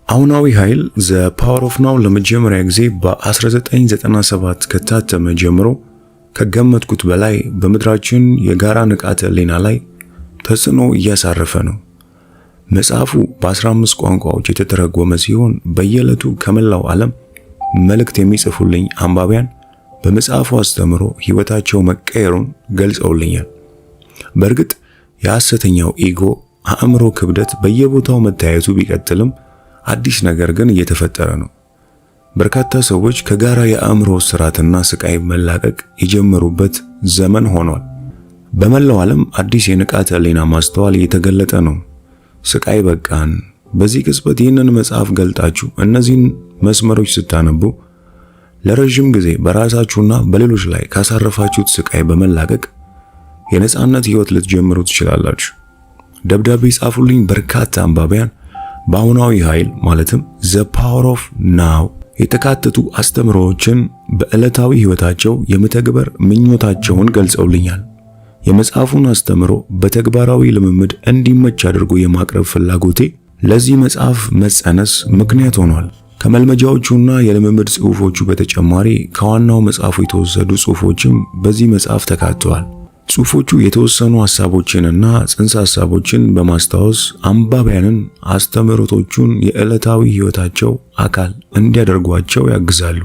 አሁናዊ ኃይል ዘ ፓወር ኦፍ ናው ለመጀመሪያ ጊዜ በ1997 ከታተመ ጀምሮ ከገመትኩት በላይ በምድራችን የጋራ ንቃተ ህሊና ላይ ተጽዕኖ እያሳረፈ ነው። መጽሐፉ በ15 ቋንቋዎች የተተረጎመ ሲሆን በየዕለቱ ከመላው ዓለም መልእክት የሚጽፉልኝ አንባቢያን በመጽሐፉ አስተምሮ ህይወታቸው መቀየሩን ገልጸውልኛል። በእርግጥ የሐሰተኛው ኢጎ አእምሮ ክብደት በየቦታው መታየቱ ቢቀጥልም አዲስ ነገር ግን እየተፈጠረ ነው። በርካታ ሰዎች ከጋራ የአእምሮ ስራትና ስቃይ መላቀቅ የጀመሩበት ዘመን ሆኗል። በመላው ዓለም አዲስ የንቃተ ህሊና ማስተዋል እየተገለጠ ነው። ስቃይ በቃን። በዚህ ቅጽበት ይህንን መጽሐፍ ገልጣችሁ እነዚህን መስመሮች ስታነቡ ለረጅም ጊዜ በራሳችሁና በሌሎች ላይ ካሳረፋችሁት ስቃይ በመላቀቅ የነጻነት ህይወት ልትጀምሩ ትችላላችሁ። ደብዳቤ ጻፉልኝ በርካታ አንባቢያን በአሁናዊ ኃይል ማለትም ዘ ፓወር ኦፍ ናው የተካተቱ አስተምሮዎችን በዕለታዊ ህይወታቸው የመተግበር ምኞታቸውን ገልጸውልኛል። የመጽሐፉን አስተምሮ በተግባራዊ ልምምድ እንዲመች አድርጎ የማቅረብ ፍላጎቴ ለዚህ መጽሐፍ መጸነስ ምክንያት ሆኗል። ከመልመጃዎቹና የልምምድ ጽሑፎቹ በተጨማሪ ከዋናው መጽሐፉ የተወሰዱ ጽሑፎችም በዚህ መጽሐፍ ተካተዋል። ጽሑፎቹ የተወሰኑ ሐሳቦችንና ጽንሰ ሐሳቦችን በማስታወስ አንባቢያንን አስተምህሮቶቹን የዕለታዊ ህይወታቸው አካል እንዲያደርጓቸው ያግዛሉ።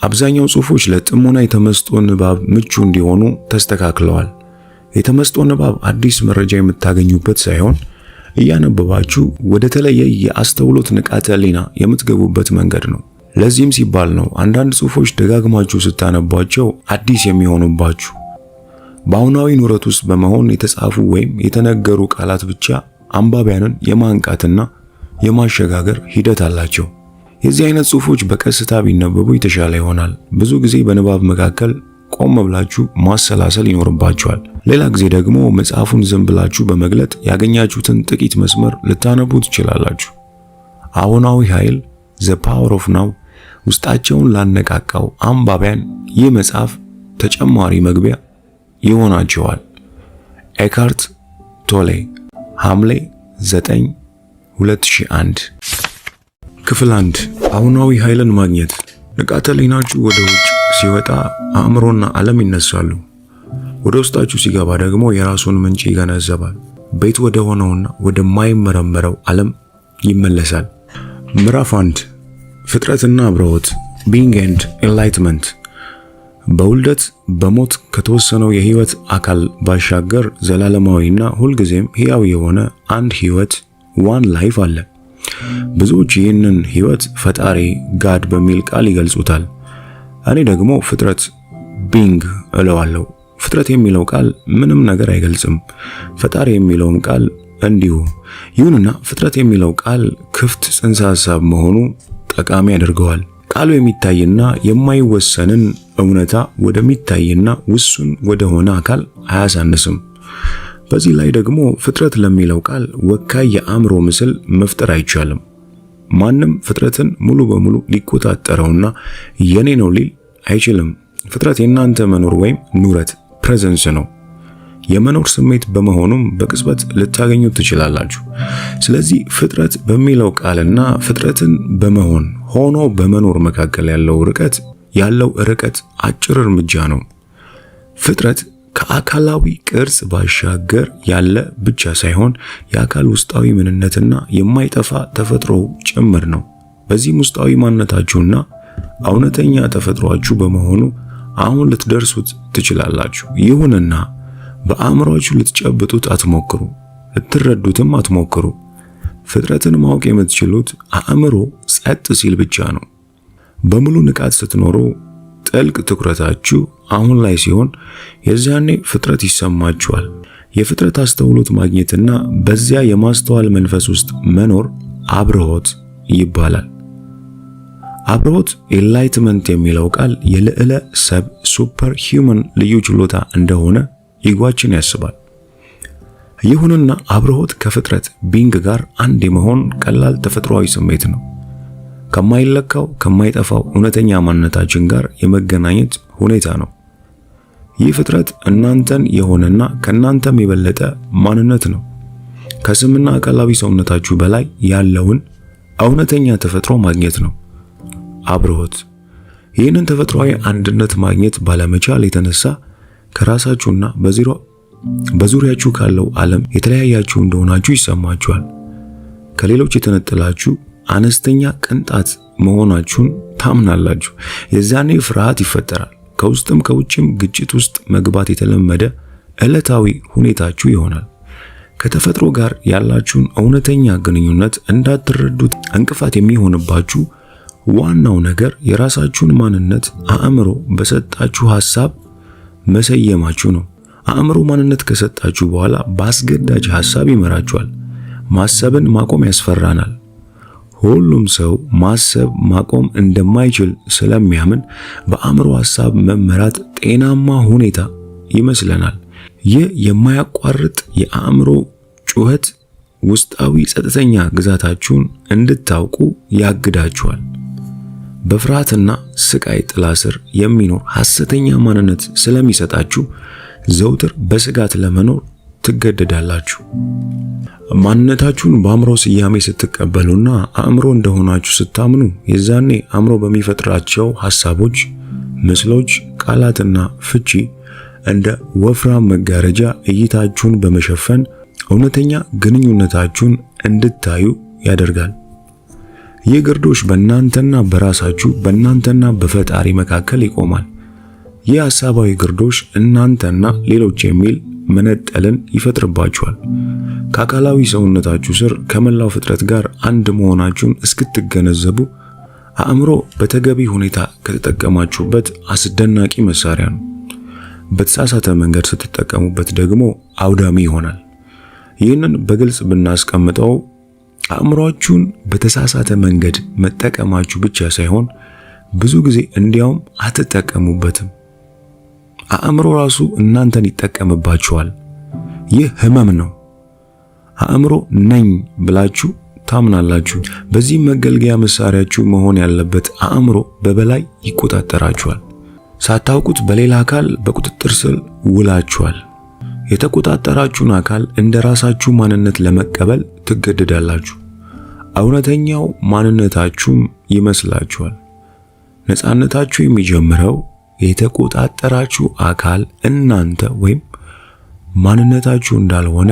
አብዛኛው ጽሑፎች ለጥሞና የተመስጦ ንባብ ምቹ እንዲሆኑ ተስተካክለዋል። የተመስጦ ንባብ አዲስ መረጃ የምታገኙበት ሳይሆን እያነበባችሁ ወደ ተለየ የአስተውሎት ንቃተ ህሊና የምትገቡበት መንገድ ነው። ለዚህም ሲባል ነው አንዳንድ ጽሑፎች ደጋግማችሁ ስታነቧቸው አዲስ የሚሆኑባችሁ። በአሁናዊ ኑረት ውስጥ በመሆን የተጻፉ ወይም የተነገሩ ቃላት ብቻ አንባቢያንን የማንቃትና የማሸጋገር ሂደት አላቸው። የዚህ አይነት ጽሑፎች በቀስታ ቢነበቡ የተሻለ ይሆናል። ብዙ ጊዜ በንባብ መካከል ቆም ብላችሁ ማሰላሰል ይኖርባችኋል። ሌላ ጊዜ ደግሞ መጽሐፉን ዝም ብላችሁ በመግለጥ ያገኛችሁትን ጥቂት መስመር ልታነቡ ትችላላችሁ። አሁናዊ ኃይል ዘ ፓወር ኦፍ ናው ውስጣቸውን ላነቃቃው አንባቢያን ይህ መጽሐፍ ተጨማሪ መግቢያ ይሆናቸዋል። ኤካርት ቶሌ ሐምሌ 9 2001 ክፍል 1 አሁናዊ ኃይልን ማግኘት። ንቃተ ህሊናችሁ ወደ ውጭ ሲወጣ አእምሮና ዓለም ይነሳሉ። ወደ ውስጣችሁ ሲገባ ደግሞ የራሱን ምንጭ ይገነዘባል። ቤት ወደ ሆነውና ወደ ማይመረመረው ዓለም ይመለሳል። ምዕራፍ 1 ፍጥረትና አብርሆት ቢንግ ኤንድ ኤንላይትመንት። በውልደት በሞት ከተወሰነው የህይወት አካል ባሻገር ዘላለማዊና ሁልጊዜም ሕያው የሆነ አንድ ህይወት ዋን ላይፍ አለ። ብዙዎች ይህንን ህይወት ፈጣሪ ጋድ በሚል ቃል ይገልጹታል። እኔ ደግሞ ፍጥረት ቢንግ እለዋለሁ። ፍጥረት የሚለው ቃል ምንም ነገር አይገልጽም፣ ፈጣሪ የሚለውም ቃል እንዲሁ። ይሁንና ፍጥረት የሚለው ቃል ክፍት ጽንሰ ሐሳብ መሆኑ ጠቃሚ ያደርገዋል። ቃሉ የሚታይና የማይወሰንን እውነታ ወደሚታይና ውሱን ወደሆነ አካል አያሳንስም። በዚህ ላይ ደግሞ ፍጥረት ለሚለው ቃል ወካይ የአእምሮ ምስል መፍጠር አይቻልም። ማንም ፍጥረትን ሙሉ በሙሉ ሊቆጣጠረውና የኔ ነው ሊል አይችልም። ፍጥረት የናንተ መኖር ወይም ኑረት ፕሬዘንስ ነው። የመኖር ስሜት በመሆኑም በቅጽበት ልታገኙት ትችላላችሁ። ስለዚህ ፍጥረት በሚለው ቃልና ፍጥረትን በመሆን ሆኖ በመኖር መካከል ያለው ርቀት አጭር እርምጃ ነው። ፍጥረት ከአካላዊ ቅርጽ ባሻገር ያለ ብቻ ሳይሆን የአካል ውስጣዊ ምንነትና የማይጠፋ ተፈጥሮ ጭምር ነው። በዚህም ውስጣዊ ማንነታችሁና እውነተኛ ተፈጥሯችሁ በመሆኑ አሁን ልትደርሱት ትችላላችሁ። ይሁንና በአእምሮአችሁ ልትጨብጡት አትሞክሩ፣ ልትረዱትም አትሞክሩ። ፍጥረትን ማወቅ የምትችሉት አእምሮ ጸጥ ሲል ብቻ ነው። በሙሉ ንቃት ስትኖሩ ጥልቅ ትኩረታችሁ አሁን ላይ ሲሆን የዚያኔ ፍጥረት ይሰማችኋል። የፍጥረት አስተውሎት ማግኘትና በዚያ የማስተዋል መንፈስ ውስጥ መኖር አብርሆት ይባላል። አብርሆት ኤንላይትመንት የሚለው ቃል የልዕለ ሰብ ሱፐር ሂውመን ልዩ ችሎታ እንደሆነ ኢጓችን ያስባል። ይሁንና አብርሆት ከፍጥረት ቢንግ ጋር አንድ የመሆን ቀላል ተፈጥሯዊ ስሜት ነው። ከማይለካው ከማይጠፋው እውነተኛ ማንነታችን ጋር የመገናኘት ሁኔታ ነው። ይህ ፍጥረት እናንተን የሆነና ከናንተም የበለጠ ማንነት ነው። ከስምና አካላዊ ሰውነታችሁ በላይ ያለውን እውነተኛ ተፈጥሮ ማግኘት ነው። አብርሆት። ይህንን ተፈጥሯዊ አንድነት ማግኘት ባለመቻል የተነሳ ከራሳችሁና በዙሪያችሁ ካለው ዓለም የተለያያችሁ እንደሆናችሁ ይሰማችኋል። ከሌሎች የተነጠላችሁ አነስተኛ ቅንጣት መሆናችሁን ታምናላችሁ። የዛኔ ፍርሃት ይፈጠራል። ከውስጥም ከውጭም ግጭት ውስጥ መግባት የተለመደ ዕለታዊ ሁኔታችሁ ይሆናል። ከተፈጥሮ ጋር ያላችሁን እውነተኛ ግንኙነት እንዳትረዱት እንቅፋት የሚሆንባችሁ ዋናው ነገር የራሳችሁን ማንነት አእምሮ በሰጣችሁ ሐሳብ መሰየማችሁ ነው። አእምሮ ማንነት ከሰጣችሁ በኋላ በአስገዳጅ ሐሳብ ይመራችኋል። ማሰብን ማቆም ያስፈራናል። ሁሉም ሰው ማሰብ ማቆም እንደማይችል ስለሚያምን በአእምሮ ሐሳብ መመራት ጤናማ ሁኔታ ይመስለናል። ይህ የማያቋርጥ የአእምሮ ጩኸት ውስጣዊ ጸጥተኛ ግዛታችሁን እንድታውቁ ያግዳችኋል። በፍርሃትና ስቃይ ጥላ ስር የሚኖር ሐሰተኛ ማንነት ስለሚሰጣችሁ ዘውትር በስጋት ለመኖር ትገደዳላችሁ። ማንነታችሁን በአእምሮ ስያሜ ስትቀበሉና አእምሮ እንደሆናችሁ ስታምኑ የዛኔ አእምሮ በሚፈጥራቸው ሐሳቦች፣ ምስሎች፣ ቃላትና ፍቺ እንደ ወፍራም መጋረጃ እይታችሁን በመሸፈን እውነተኛ ግንኙነታችሁን እንድታዩ ያደርጋል። ይህ ግርዶሽ በእናንተና በራሳችሁ በእናንተና በፈጣሪ መካከል ይቆማል። ይህ ሐሳባዊ ግርዶሽ እናንተና ሌሎች የሚል መነጠልን ይፈጥርባችኋል። ከአካላዊ ሰውነታችሁ ስር ከመላው ፍጥረት ጋር አንድ መሆናችሁን እስክትገነዘቡ አእምሮ በተገቢ ሁኔታ ከተጠቀማችሁበት አስደናቂ መሳሪያ ነው። በተሳሳተ መንገድ ስትጠቀሙበት ደግሞ አውዳሚ ይሆናል። ይህንን በግልጽ ብናስቀምጠው አእምሮአችሁን በተሳሳተ መንገድ መጠቀማችሁ ብቻ ሳይሆን ብዙ ጊዜ እንዲያውም አትጠቀሙበትም። አእምሮ ራሱ እናንተን ይጠቀምባችኋል። ይህ ህመም ነው። አእምሮ ነኝ ብላችሁ ታምናላችሁ። በዚህ መገልገያ መሳሪያችሁ መሆን ያለበት አእምሮ በበላይ ይቆጣጠራችኋል። ሳታውቁት በሌላ አካል በቁጥጥር ስር ውላችኋል። የተቆጣጠራችሁን አካል እንደ ራሳችሁ ማንነት ለመቀበል ትገደዳላችሁ። እውነተኛው ማንነታችሁም ይመስላችኋል። ነፃነታችሁ የሚጀምረው የተቆጣጠራችሁ አካል እናንተ ወይም ማንነታችሁ እንዳልሆነ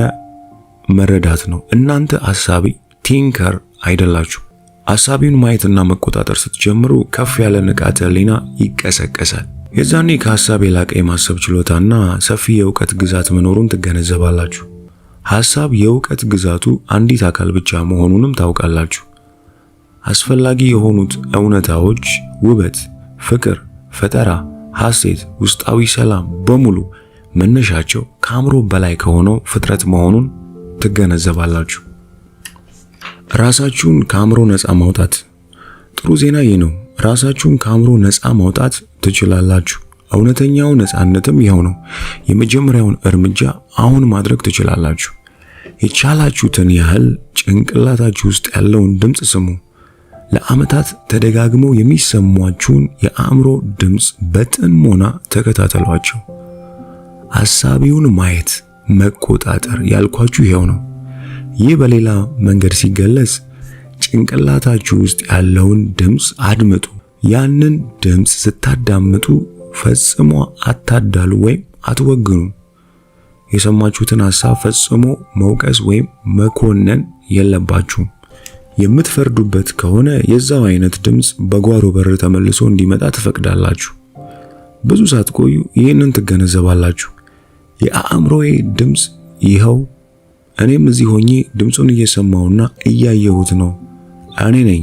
መረዳት ነው። እናንተ አሳቢ ቲንከር አይደላችሁ። አሳቢውን ማየትና መቆጣጠር ስትጀምሩ ከፍ ያለ ንቃተ ህሊና ይቀሰቀሳል። የዛኔ ከሐሳብ የላቀ የማሰብ ችሎታና ሰፊ የእውቀት ግዛት መኖሩን ትገነዘባላችሁ። ሐሳብ የእውቀት ግዛቱ አንዲት አካል ብቻ መሆኑንም ታውቃላችሁ። አስፈላጊ የሆኑት እውነታዎች፣ ውበት፣ ፍቅር፣ ፈጠራ፣ ሐሴት፣ ውስጣዊ ሰላም በሙሉ መነሻቸው ከአእምሮ በላይ ከሆነው ፍጥረት መሆኑን ትገነዘባላችሁ። ራሳችሁን ከአእምሮ ነፃ ማውጣት። ጥሩ ዜና ይህ ነው። ራሳችሁን ከአእምሮ ነፃ ማውጣት ትችላላችሁ። እውነተኛው ነፃነትም ይኸው ነው። የመጀመሪያውን እርምጃ አሁን ማድረግ ትችላላችሁ። የቻላችሁትን ያህል ጭንቅላታችሁ ውስጥ ያለውን ድምፅ ስሙ። ለዓመታት ተደጋግመው የሚሰሟችሁን የአእምሮ ድምፅ በጥሞና ተከታተሏቸው። አሳቢውን ማየት፣ መቆጣጠር ያልኳችሁ ይኸው ነው። ይህ በሌላ መንገድ ሲገለጽ ጭንቅላታችሁ ውስጥ ያለውን ድምፅ አድምጡ። ያንን ድምፅ ስታዳምጡ ፈጽሞ አታዳሉ ወይም አትወግኑ። የሰማችሁትን ሐሳብ ፈጽሞ መውቀስ ወይም መኮነን የለባችሁም። የምትፈርዱበት ከሆነ የዛው አይነት ድምፅ በጓሮ በር ተመልሶ እንዲመጣ ትፈቅዳላችሁ። ብዙ ሳትቆዩ ይህንን ትገነዘባላችሁ። የአእምሮዬ ድምፅ ይኸው፣ እኔም እዚህ ሆኜ ድምፁን እየሰማውና እያየሁት ነው፣ እኔ ነኝ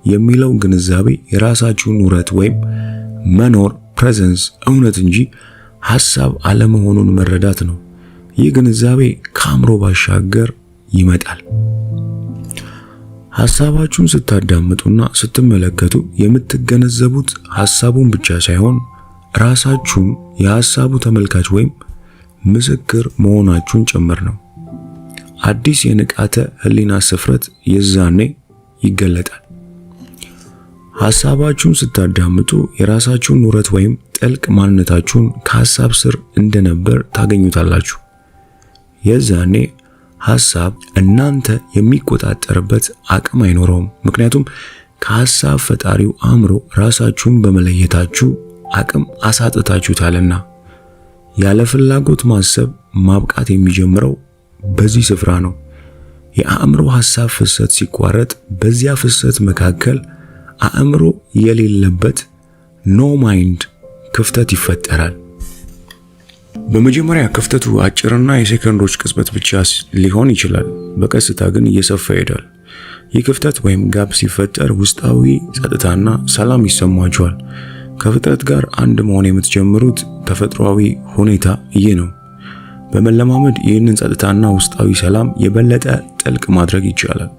የሚለው ግንዛቤ የራሳችሁን ኑረት ወይም መኖር ፕሬዘንስ እውነት እንጂ ሐሳብ አለመሆኑን መረዳት ነው። ይህ ግንዛቤ ከአእምሮ ባሻገር ይመጣል። ሐሳባችሁን ስታዳምጡና ስትመለከቱ የምትገነዘቡት ሐሳቡን ብቻ ሳይሆን ራሳችሁም የሐሳቡ ተመልካች ወይም ምስክር መሆናችሁን ጭምር ነው። አዲስ የንቃተ ህሊና ስፍረት የዛኔ ይገለጣል። ሐሳባችሁን ስታዳምጡ የራሳችሁን ኑረት ወይም ጥልቅ ማንነታችሁን ከሐሳብ ስር እንደነበር ታገኙታላችሁ። የዛኔ ሐሳብ እናንተ የሚቆጣጠርበት አቅም አይኖረውም። ምክንያቱም ከሐሳብ ፈጣሪው አእምሮ ራሳችሁን በመለየታችሁ አቅም አሳጥታችሁታልና። ያለ ፍላጎት ማሰብ ማብቃት የሚጀምረው በዚህ ስፍራ ነው። የአእምሮ ሐሳብ ፍሰት ሲቋረጥ በዚያ ፍሰት መካከል አእምሮ የሌለበት ኖ ማይንድ ክፍተት ይፈጠራል። በመጀመሪያ ክፍተቱ አጭርና የሴከንዶች ቅጽበት ብቻ ሊሆን ይችላል። በቀስታ ግን እየሰፋ ይሄዳል። ይህ ክፍተት ወይም ጋፕ ሲፈጠር ውስጣዊ ጸጥታና ሰላም ይሰማችኋል። ከፍጥረት ጋር አንድ መሆን የምትጀምሩት ተፈጥሯዊ ሁኔታ ይህ ነው። በመለማመድ ይህንን ጸጥታና ውስጣዊ ሰላም የበለጠ ጥልቅ ማድረግ ይቻላል።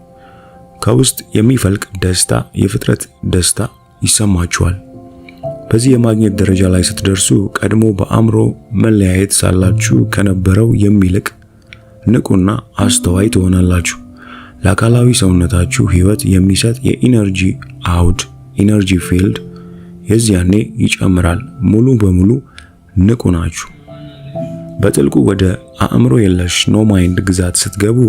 ከውስጥ የሚፈልቅ ደስታ፣ የፍጥረት ደስታ ይሰማችኋል። በዚህ የማግኘት ደረጃ ላይ ስትደርሱ ቀድሞ በአእምሮ መለያየት ሳላችሁ ከነበረው የሚልቅ ንቁና አስተዋይ ትሆናላችሁ። ለአካላዊ ሰውነታችሁ ሕይወት የሚሰጥ የኢነርጂ አውድ ኢነርጂ ፊልድ የዚያኔ ይጨምራል። ሙሉ በሙሉ ንቁ ናችሁ። በጥልቁ ወደ አእምሮ የለሽ ኖ ማይንድ ግዛት ስትገቡ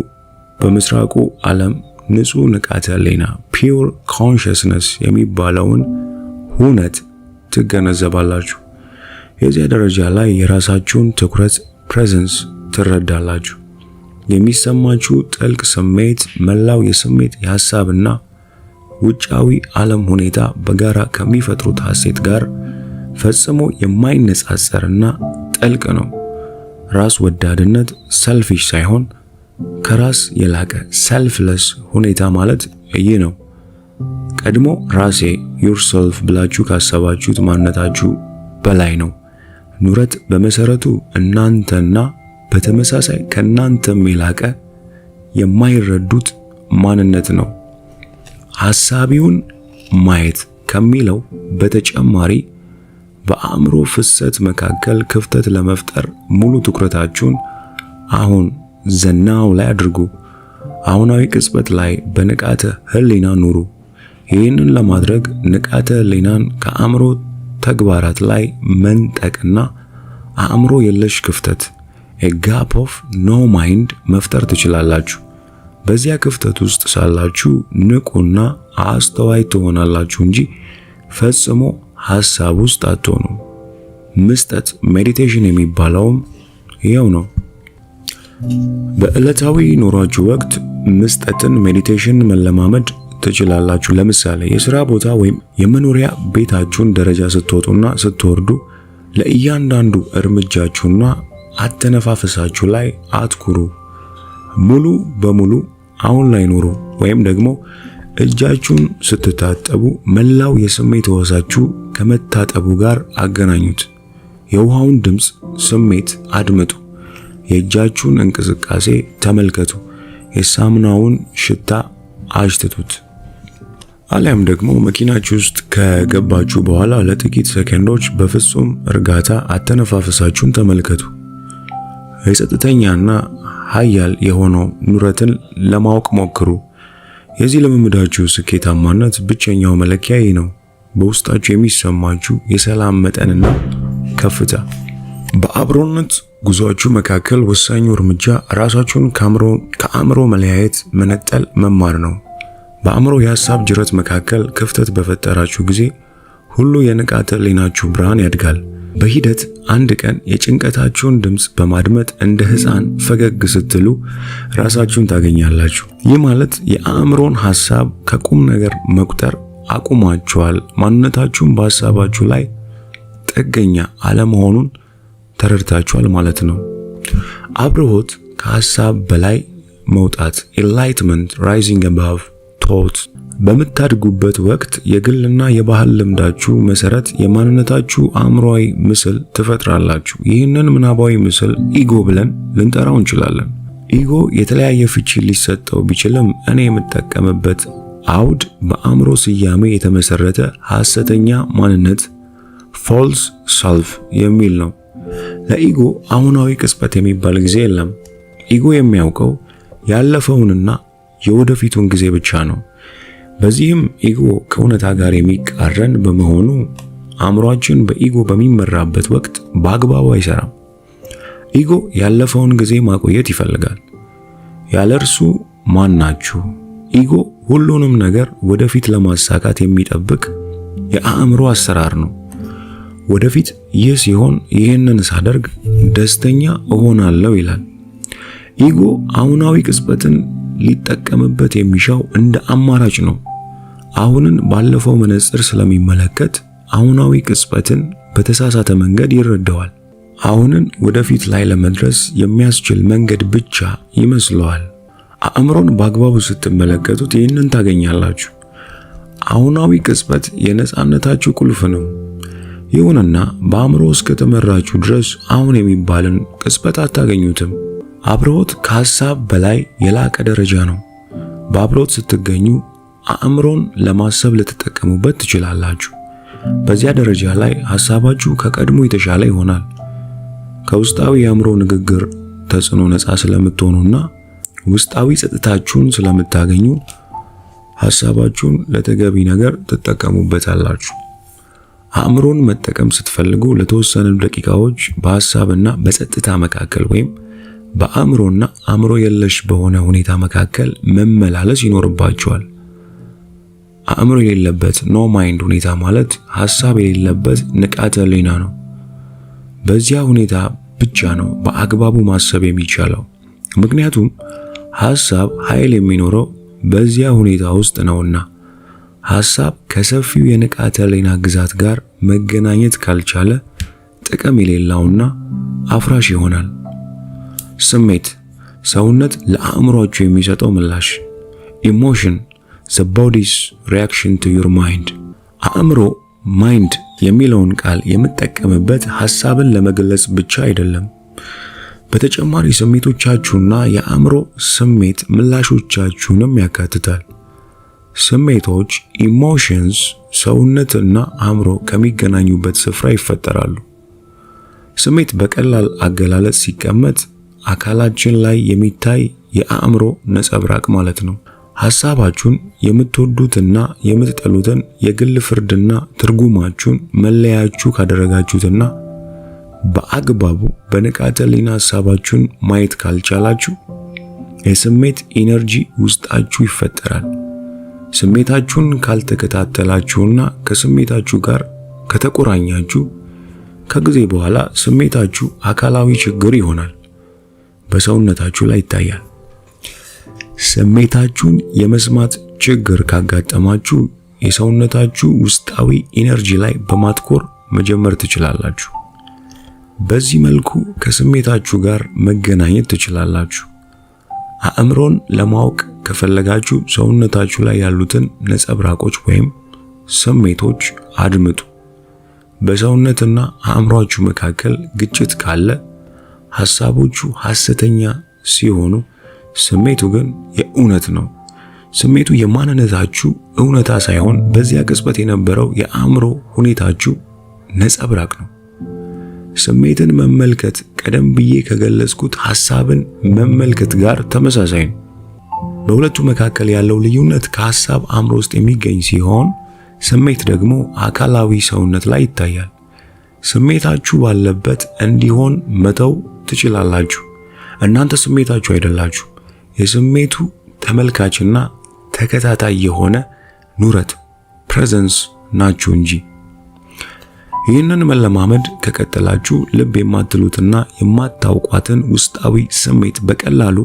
በምስራቁ ዓለም ንጹህ ንቃተ ህሊና ፒውር ኮንሽስነስ የሚባለውን ሁነት ትገነዘባላችሁ። የዚያ ደረጃ ላይ የራሳችሁን ትኩረት ፕሬዘንስ ትረዳላችሁ። የሚሰማችሁ ጥልቅ ስሜት መላው የስሜት የሐሳብና ውጫዊ ዓለም ሁኔታ በጋራ ከሚፈጥሩት ሐሴት ጋር ፈጽሞ የማይነጻጸርና ጥልቅ ነው። ራስ ወዳድነት ሰልፊሽ ሳይሆን ከራስ የላቀ ሰልፍለስ ሁኔታ ማለት ይህ ነው። ቀድሞ ራሴ yourself ብላችሁ ካሰባችሁት ማንነታችሁ በላይ ነው። ኑረት በመሰረቱ እናንተና በተመሳሳይ ከናንተም የላቀ የማይረዱት ማንነት ነው። ሐሳቢውን ማየት ከሚለው በተጨማሪ በአእምሮ ፍሰት መካከል ክፍተት ለመፍጠር ሙሉ ትኩረታችሁን አሁን ዘናው ላይ አድርጉ። አሁናዊ ቅጽበት ላይ በንቃተ ህሊና ኑሩ። ይህንን ለማድረግ ንቃተ ህሊናን ከአእምሮ ተግባራት ላይ መንጠቅና አእምሮ የለሽ ክፍተት a gap of no mind መፍጠር ትችላላችሁ። በዚያ ክፍተት ውስጥ ሳላችሁ ንቁና አስተዋይ ትሆናላችሁ እንጂ ፈጽሞ ሐሳብ ውስጥ አትሆኑ። መስጠት ሜዲቴሽን የሚባለውም ይኸው ነው። በዕለታዊ ኑሯችሁ ወቅት መስጠትን ሜዲቴሽን መለማመድ ትችላላችሁ። ለምሳሌ የሥራ ቦታ ወይም የመኖሪያ ቤታችሁን ደረጃ ስትወጡና ስትወርዱ ለእያንዳንዱ እርምጃችሁና አተነፋፈሳችሁ ላይ አትኩሩ። ሙሉ በሙሉ አሁን ላይ ኑሩ። ወይም ደግሞ እጃችሁን ስትታጠቡ መላው የስሜት ሕዋሳችሁ ከመታጠቡ ጋር አገናኙት። የውሃውን ድምፅ ስሜት አድምጡ። የእጃችሁን እንቅስቃሴ ተመልከቱ። የሳሙናውን ሽታ አሽትቱት። አሊያም ደግሞ መኪናችሁ ውስጥ ከገባችሁ በኋላ ለጥቂት ሰከንዶች በፍጹም እርጋታ አተነፋፈሳችሁን ተመልከቱ። የጸጥተኛና ኃያል የሆነው ኑረትን ለማወቅ ሞክሩ። የዚህ ልምምዳችሁ ስኬታማነት ብቸኛው መለኪያ ይህ ነው። በውስጣችሁ የሚሰማችሁ የሰላም መጠንና ከፍታ። በአብሮነት ጉዟችሁ መካከል ወሳኙ እርምጃ ራሳችሁን ከአእምሮ መለያየት መነጠል መማር ነው። በአእምሮ የሐሳብ ጅረት መካከል ክፍተት በፈጠራችሁ ጊዜ ሁሉ የንቃተ ህሊናችሁ ብርሃን ያድጋል። በሂደት አንድ ቀን የጭንቀታችሁን ድምፅ በማድመጥ እንደ ሕፃን ፈገግ ስትሉ ራሳችሁን ታገኛላችሁ። ይህ ማለት የአእምሮን ሐሳብ ከቁም ነገር መቁጠር አቁማችኋል። ማንነታችሁን በሐሳባችሁ ላይ ጥገኛ አለመሆኑን ተረድታችኋል ማለት ነው። አብርሆት ከሐሳብ በላይ መውጣት enlightenment rising above thought በምታድጉበት ወቅት የግልና የባህል ልምዳችሁ መሰረት የማንነታችሁ አእምሮአዊ ምስል ትፈጥራላችሁ። ይህንን ምናባዊ ምስል ኢጎ ብለን ልንጠራው እንችላለን። ኢጎ የተለያየ ፍቺ ሊሰጠው ቢችልም እኔ የምጠቀምበት አውድ በአእምሮ ስያሜ የተመሰረተ ሐሰተኛ ማንነት false self የሚል ነው። ለኢጎ አሁናዊ ቅጽበት የሚባል ጊዜ የለም። ኢጎ የሚያውቀው ያለፈውንና የወደፊቱን ጊዜ ብቻ ነው። በዚህም ኢጎ ከእውነታ ጋር የሚቃረን በመሆኑ አእምሯችን በኢጎ በሚመራበት ወቅት በአግባቡ አይሰራም። ኢጎ ያለፈውን ጊዜ ማቆየት ይፈልጋል። ያለ እርሱ ማን ናችሁ? ኢጎ ሁሉንም ነገር ወደፊት ለማሳካት የሚጠብቅ የአእምሮ አሰራር ነው። ወደፊት ይህ ሲሆን ይህንን ሳደርግ ደስተኛ እሆናለሁ ይላል። ኢጎ አሁናዊ ቅጽበትን ሊጠቀምበት የሚሻው እንደ አማራጭ ነው። አሁንን ባለፈው መነጽር ስለሚመለከት አሁናዊ ቅጽበትን በተሳሳተ መንገድ ይረዳዋል። አሁንን ወደፊት ላይ ለመድረስ የሚያስችል መንገድ ብቻ ይመስለዋል። አእምሮን በአግባቡ ስትመለከቱት ይህንን ታገኛላችሁ። አሁናዊ ቅጽበት የነጻነታችሁ ቁልፍ ነው። ይሁንና በአእምሮ እስከተመራችሁ ድረስ አሁን የሚባልን ቅጽበት አታገኙትም። አብሮት ከሐሳብ በላይ የላቀ ደረጃ ነው። በአብሮት ስትገኙ አእምሮን ለማሰብ ልትጠቀሙበት ትችላላችሁ። በዚያ ደረጃ ላይ ሐሳባችሁ ከቀድሞ የተሻለ ይሆናል። ከውስጣዊ የአእምሮ ንግግር ተጽዕኖ ነፃ ስለምትሆኑና ውስጣዊ ጸጥታችሁን ስለምታገኙ ሐሳባችሁን ለተገቢ ነገር ትጠቀሙበታላችሁ። አእምሮን መጠቀም ስትፈልጉ ለተወሰኑ ደቂቃዎች በሐሳብና በጸጥታ መካከል ወይም በአእምሮና አእምሮ የለሽ በሆነ ሁኔታ መካከል መመላለስ ይኖርባችኋል። አእምሮ የሌለበት ኖ ማይንድ ሁኔታ ማለት ሐሳብ የሌለበት ንቃተ ህሊና ነው። በዚያ ሁኔታ ብቻ ነው በአግባቡ ማሰብ የሚቻለው። ምክንያቱም ሐሳብ ኃይል የሚኖረው በዚያ ሁኔታ ውስጥ ነውና። ሐሳብ ከሰፊው የንቃተ ህሊና ግዛት ጋር መገናኘት ካልቻለ ጥቅም የሌለውና አፍራሽ ይሆናል። ስሜት፣ ሰውነት ለአእምሮአችሁ የሚሰጠው ምላሽ። ኢሞሽን the body's reaction to your mind። አእምሮ ማይንድ የሚለውን ቃል የምጠቀምበት ሐሳብን ለመግለጽ ብቻ አይደለም። በተጨማሪ ስሜቶቻችሁና የአእምሮ ስሜት ምላሾቻችሁንም ያካትታል። ስሜቶች ኢሞሽንስ ሰውነትና አእምሮ ከሚገናኙበት ስፍራ ይፈጠራሉ። ስሜት በቀላል አገላለጽ ሲቀመጥ አካላችን ላይ የሚታይ የአእምሮ ነጸብራቅ ማለት ነው። ሐሳባችሁን የምትወዱትና የምትጠሉትን የግል ፍርድና ትርጉማችሁን መለያችሁ ካደረጋችሁትና በአግባቡ በንቃተ ህሊና ሐሳባችሁን ማየት ካልቻላችሁ የስሜት ኢነርጂ ውስጣችሁ ይፈጠራል። ስሜታችሁን ካልተከታተላችሁና ከስሜታችሁ ጋር ከተቆራኛችሁ ከጊዜ በኋላ ስሜታችሁ አካላዊ ችግር ይሆናል፣ በሰውነታችሁ ላይ ይታያል። ስሜታችሁን የመስማት ችግር ካጋጠማችሁ የሰውነታችሁ ውስጣዊ ኢነርጂ ላይ በማትኮር መጀመር ትችላላችሁ። በዚህ መልኩ ከስሜታችሁ ጋር መገናኘት ትችላላችሁ። አእምሮን ለማወቅ ከፈለጋችሁ ሰውነታችሁ ላይ ያሉትን ነጸብራቆች ወይም ስሜቶች አድምጡ። በሰውነትና አእምሮአችሁ መካከል ግጭት ካለ ሐሳቦቹ ሐሰተኛ ሲሆኑ ስሜቱ ግን የእውነት ነው። ስሜቱ የማንነታችሁ እውነታ ሳይሆን በዚያ ቅጽበት የነበረው የአእምሮ ሁኔታችሁ ነጸብራቅ ነው። ስሜትን መመልከት ቀደም ብዬ ከገለጽኩት ሐሳብን መመልከት ጋር ተመሳሳይ ነው። በሁለቱ መካከል ያለው ልዩነት ከሐሳብ አእምሮ ውስጥ የሚገኝ ሲሆን ስሜት ደግሞ አካላዊ ሰውነት ላይ ይታያል። ስሜታችሁ ባለበት እንዲሆን መተው ትችላላችሁ። እናንተ ስሜታችሁ አይደላችሁ። የስሜቱ ተመልካችና ተከታታይ የሆነ ኑረት ፕሬዘንስ ናችሁ እንጂ። ይህንን መለማመድ ከቀጠላችሁ ልብ የማትሉትና የማታውቋትን ውስጣዊ ስሜት በቀላሉ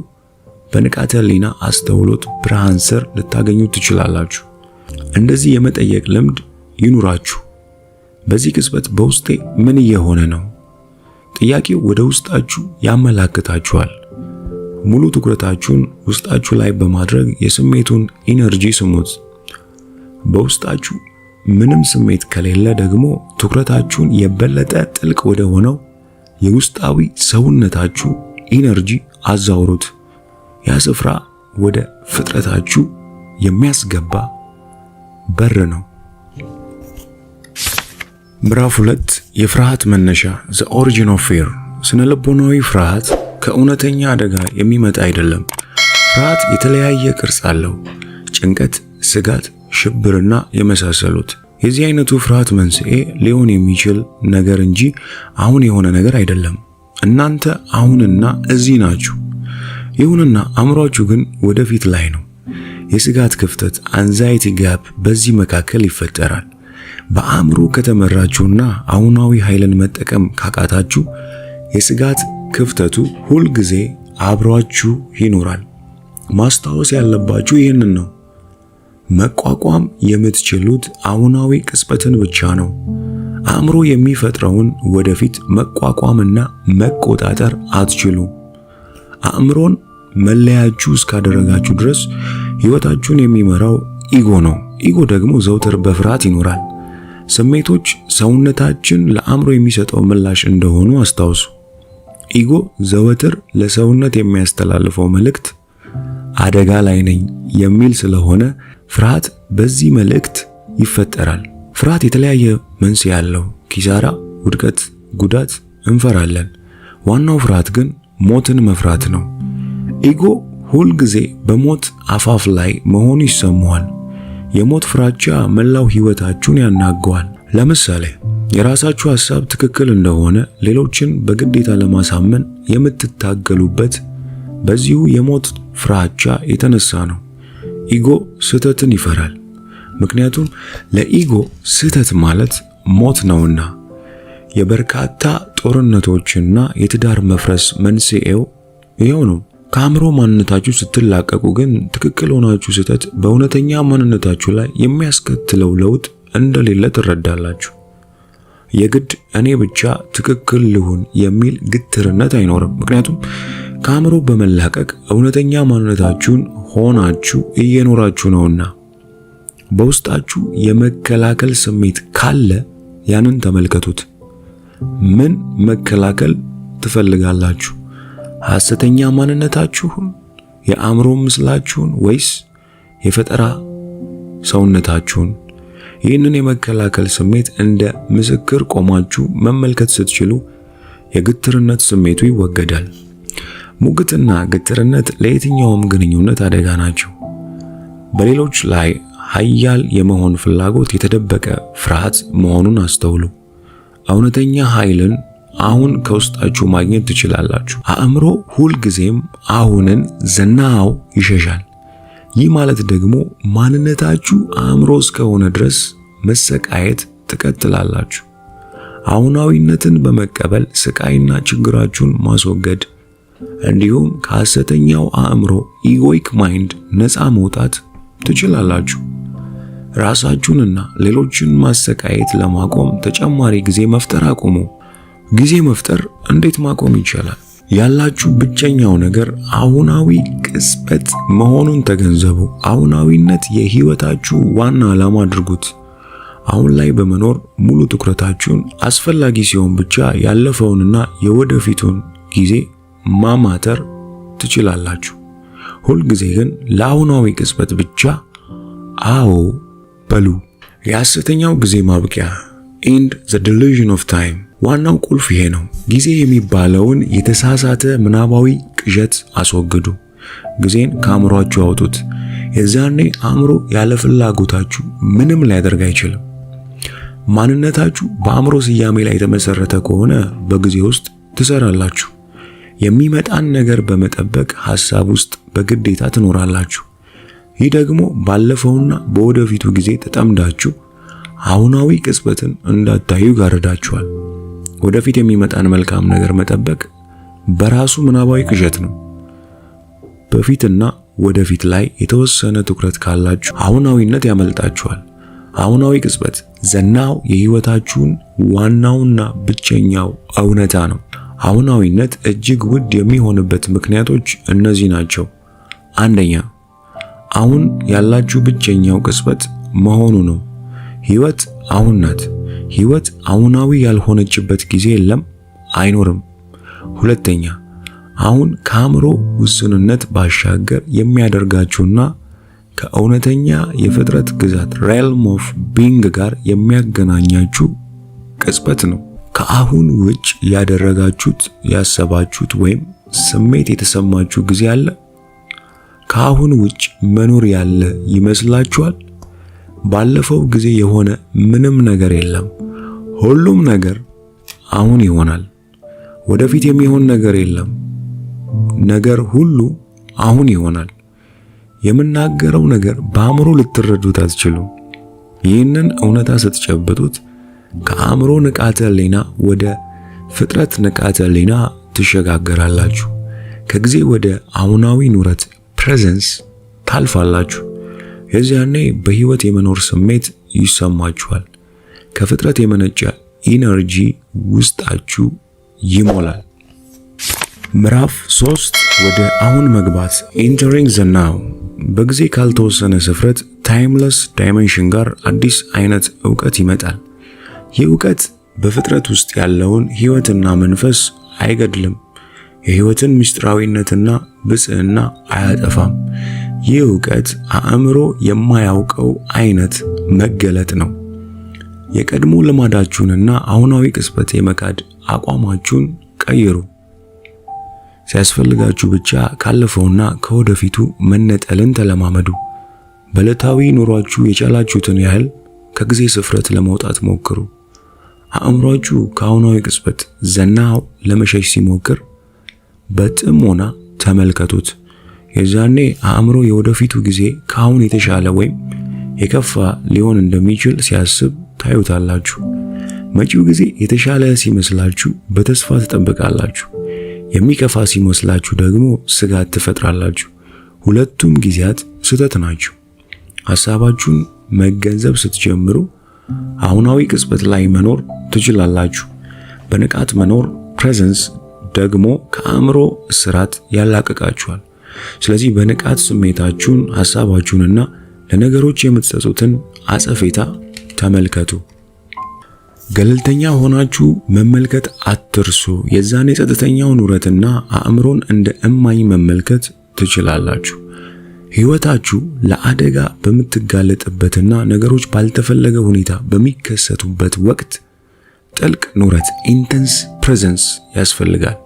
በንቃተ ህሊና አስተውሎት ብርሃን ስር ልታገኙ ትችላላችሁ። እንደዚህ የመጠየቅ ልምድ ይኑራችሁ። በዚህ ቅጽበት በውስጤ ምን እየሆነ ነው? ጥያቄው ወደ ውስጣችሁ ያመላክታችኋል። ሙሉ ትኩረታችሁን ውስጣችሁ ላይ በማድረግ የስሜቱን ኢነርጂ ስሙት። በውስጣችሁ ምንም ስሜት ከሌለ ደግሞ ትኩረታችሁን የበለጠ ጥልቅ ወደ ሆነው የውስጣዊ ሰውነታችሁ ኢነርጂ አዛውሩት። ያ ስፍራ ወደ ፍጥረታችሁ የሚያስገባ በር ነው። ምዕራፍ 2 የፍርሃት መነሻ The origin of fear። ስነ ልቦናዊ ፍርሃት ከእውነተኛ አደጋ የሚመጣ አይደለም። ፍርሃት የተለያየ ቅርጽ አለው። ጭንቀት፣ ስጋት፣ ሽብርና የመሳሰሉት። የዚህ አይነቱ ፍርሃት መንስኤ ሊሆን የሚችል ነገር እንጂ አሁን የሆነ ነገር አይደለም። እናንተ አሁንና እዚህ ናችሁ። ይሁንና አእምሯችሁ ግን ወደፊት ላይ ነው። የስጋት ክፍተት አንዛይቲ ጋፕ በዚህ መካከል ይፈጠራል። በአእምሮ ከተመራችሁና አሁናዊ ኃይልን መጠቀም ካቃታችሁ የስጋት ክፍተቱ ሁል ጊዜ አብሯችሁ ይኖራል። ማስታወስ ያለባችሁ ይህንን ነው። መቋቋም የምትችሉት አሁናዊ ቅጽበትን ብቻ ነው። አእምሮ የሚፈጥረውን ወደፊት መቋቋምና መቆጣጠር አትችሉም። አእምሮን መለያችሁ እስካደረጋችሁ ድረስ ሕይወታችሁን የሚመራው ኢጎ ነው። ኢጎ ደግሞ ዘውትር በፍርሃት ይኖራል። ስሜቶች ሰውነታችን ለአእምሮ የሚሰጠው ምላሽ እንደሆኑ አስታውሱ። ኢጎ ዘወትር ለሰውነት የሚያስተላልፈው መልእክት አደጋ ላይ ነኝ የሚል ስለሆነ ፍርሃት በዚህ መልእክት ይፈጠራል። ፍርሃት የተለያየ መንስኤ አለው። ኪሳራ፣ ውድቀት፣ ጉዳት እንፈራለን። ዋናው ፍርሃት ግን ሞትን መፍራት ነው። ኢጎ ሁል ጊዜ በሞት አፋፍ ላይ መሆኑ ይሰማዋል። የሞት ፍራቻ መላው ሕይወታችሁን ያናገዋል። ለምሳሌ የራሳችሁ ሐሳብ ትክክል እንደሆነ ሌሎችን በግዴታ ለማሳመን የምትታገሉበት በዚሁ የሞት ፍራቻ የተነሳ ነው። ኢጎ ስህተትን ይፈራል። ምክንያቱም ለኢጎ ስህተት ማለት ሞት ነውና። የበርካታ ጦርነቶችና የትዳር መፍረስ መንስኤው ይኸው ነው። ከአእምሮ ማንነታችሁ ስትላቀቁ ግን ትክክል ሆናችሁ ስህተት በእውነተኛ ማንነታችሁ ላይ የሚያስከትለው ለውጥ እንደሌለ ትረዳላችሁ። የግድ እኔ ብቻ ትክክል ልሁን የሚል ግትርነት አይኖርም። ምክንያቱም ከአእምሮ በመላቀቅ እውነተኛ ማንነታችሁን ሆናችሁ እየኖራችሁ ነውና። በውስጣችሁ የመከላከል ስሜት ካለ ያንን ተመልከቱት። ምን መከላከል ትፈልጋላችሁ? ሐሰተኛ ማንነታችሁን፣ የአእምሮ ምስላችሁን ወይስ የፈጠራ ሰውነታችሁን? ይህንን የመከላከል ስሜት እንደ ምስክር ቆማችሁ መመልከት ስትችሉ የግትርነት ስሜቱ ይወገዳል። ሙግትና ግትርነት ለየትኛውም ግንኙነት አደጋ ናቸው። በሌሎች ላይ ኃያል የመሆን ፍላጎት የተደበቀ ፍርሃት መሆኑን አስተውሉ። እውነተኛ ኃይልን አሁን ከውስጣችሁ ማግኘት ትችላላችሁ። አእምሮ ሁልጊዜም አሁንን ዘናው ይሸሻል። ይህ ማለት ደግሞ ማንነታችሁ አእምሮ እስከሆነ ድረስ መሰቃየት ትቀጥላላችሁ። አሁናዊነትን በመቀበል ስቃይና ችግራችሁን ማስወገድ እንዲሁም ከሐሰተኛው አእምሮ ኢጎይክ ማይንድ ነፃ መውጣት ትችላላችሁ። ራሳችሁንና ሌሎችን ማሰቃየት ለማቆም ተጨማሪ ጊዜ መፍጠር አቁሙ። ጊዜ መፍጠር እንዴት ማቆም ይቻላል? ያላችሁ ብቸኛው ነገር አሁናዊ ቅጽበት መሆኑን ተገንዘቡ። አሁናዊነት የህይወታችሁ ዋና ዓላማ አድርጉት። አሁን ላይ በመኖር ሙሉ ትኩረታችሁን አስፈላጊ ሲሆን ብቻ ያለፈውንና የወደፊቱን ጊዜ ማማተር ትችላላችሁ። ሁልጊዜ ግን ለአሁናዊ ቅጽበት ብቻ አዎ በሉ። የሐሰተኛው ጊዜ ማብቂያ ኤንድ ዘ ዲሉዥን ኦፍ ታይም። ዋናው ቁልፍ ይሄ ነው። ጊዜ የሚባለውን የተሳሳተ ምናባዊ ቅዠት አስወግዱ። ጊዜን ከአእምሯችሁ አውጡት። የዛኔ አእምሮ ያለ ፍላጎታችሁ ምንም ሊያደርግ አይችልም። ማንነታችሁ በአእምሮ ስያሜ ላይ የተመሰረተ ከሆነ በጊዜ ውስጥ ትሰራላችሁ። የሚመጣን ነገር በመጠበቅ ሐሳብ ውስጥ በግዴታ ትኖራላችሁ። ይህ ደግሞ ባለፈውና በወደፊቱ ጊዜ ተጠምዳችሁ አሁናዊ ቅጽበትን እንዳታዩ ጋርዳችኋል። ወደፊት የሚመጣን መልካም ነገር መጠበቅ በራሱ ምናባዊ ቅዠት ነው። በፊትና ወደፊት ላይ የተወሰነ ትኩረት ካላችሁ አሁናዊነት ያመልጣችኋል። አሁናዊ ቅጽበት ዘናው የህይወታችሁን ዋናውና ብቸኛው እውነታ ነው። አሁናዊነት እጅግ ውድ የሚሆንበት ምክንያቶች እነዚህ ናቸው። አንደኛ፣ አሁን ያላችሁ ብቸኛው ቅጽበት መሆኑ ነው። ህይወት አሁን ናት። ህይወት አሁናዊ ያልሆነችበት ጊዜ የለም፣ አይኖርም። ሁለተኛ፣ አሁን ከአእምሮ ውስንነት ባሻገር የሚያደርጋችሁና ከእውነተኛ የፍጥረት ግዛት ሬልም ኦፍ ቢንግ ጋር የሚያገናኛችሁ ቅጽበት ነው። ከአሁን ውጭ ያደረጋችሁት፣ ያሰባችሁት ወይም ስሜት የተሰማችሁ ጊዜ አለ? ከአሁን ውጭ መኖር ያለ ይመስላችኋል? ባለፈው ጊዜ የሆነ ምንም ነገር የለም። ሁሉም ነገር አሁን ይሆናል። ወደፊት የሚሆን ነገር የለም። ነገር ሁሉ አሁን ይሆናል። የምናገረው ነገር በአእምሮ ልትረዱት አትችሉም። ይህንን እውነታ ስትጨብጡት ከአእምሮ ንቃተ ህሊና ወደ ፍጥረት ንቃተ ህሊና ትሸጋገራላችሁ። ከጊዜ ወደ አሁናዊ ኑረት ፕሬዘንስ ታልፋላችሁ። የዚያኔ በህይወት የመኖር ስሜት ይሰማችኋል። ከፍጥረት የመነጨ ኢነርጂ ውስጣችሁ ይሞላል። ምዕራፍ 3 ወደ አሁን መግባት entering the now። በጊዜ ካልተወሰነ ስፍረት ታይምለስ ዳይሜንሽን ጋር አዲስ አይነት ዕውቀት ይመጣል። ይህ ዕውቀት በፍጥረት ውስጥ ያለውን ህይወትና መንፈስ አይገድልም። የህይወትን ምስጢራዊነትና ብጽዕና አያጠፋም። ይህ ዕውቀት አእምሮ የማያውቀው አይነት መገለጥ ነው። የቀድሞ ልማዳችሁንና አሁናዊ ቅጽበት የመካድ አቋማችሁን ቀይሩ። ሲያስፈልጋችሁ ብቻ ካለፈውና ከወደፊቱ መነጠልን ተለማመዱ። በዕለታዊ ኑሯችሁ የቻላችሁትን ያህል ከጊዜ ስፍረት ለመውጣት ሞክሩ። አእምሯችሁ ከአሁናዊ ቅጽበት ዘናው ለመሸሽ ሲሞክር በጥሞና ተመልከቱት። የዛኔ አእምሮ የወደፊቱ ጊዜ ከአሁን የተሻለ ወይም የከፋ ሊሆን እንደሚችል ሲያስብ ታዩታላችሁ። መጪው ጊዜ የተሻለ ሲመስላችሁ በተስፋ ትጠብቃላችሁ። የሚከፋ ሲመስላችሁ ደግሞ ስጋት ትፈጥራላችሁ። ሁለቱም ጊዜያት ስህተት ናቸው። ሐሳባችሁን መገንዘብ ስትጀምሩ አሁናዊ ቅጽበት ላይ መኖር ትችላላችሁ። በንቃት መኖር ፕሬዘንስ ደግሞ ከአእምሮ እስራት ያላቅቃችኋል። ስለዚህ በንቃት ስሜታችሁን፣ ሐሳባችሁንና ለነገሮች የምትሰጡትን አጸፌታ ተመልከቱ። ገለልተኛ ሆናችሁ መመልከት አትርሱ። የዛኔ ጸጥተኛው ኑረትና አእምሮን እንደ እማኝ መመልከት ትችላላችሁ። ሕይወታችሁ ለአደጋ በምትጋለጥበትና ነገሮች ባልተፈለገ ሁኔታ በሚከሰቱበት ወቅት ጥልቅ ኑረት ኢንተንስ ፕሬዘንስ ያስፈልጋል።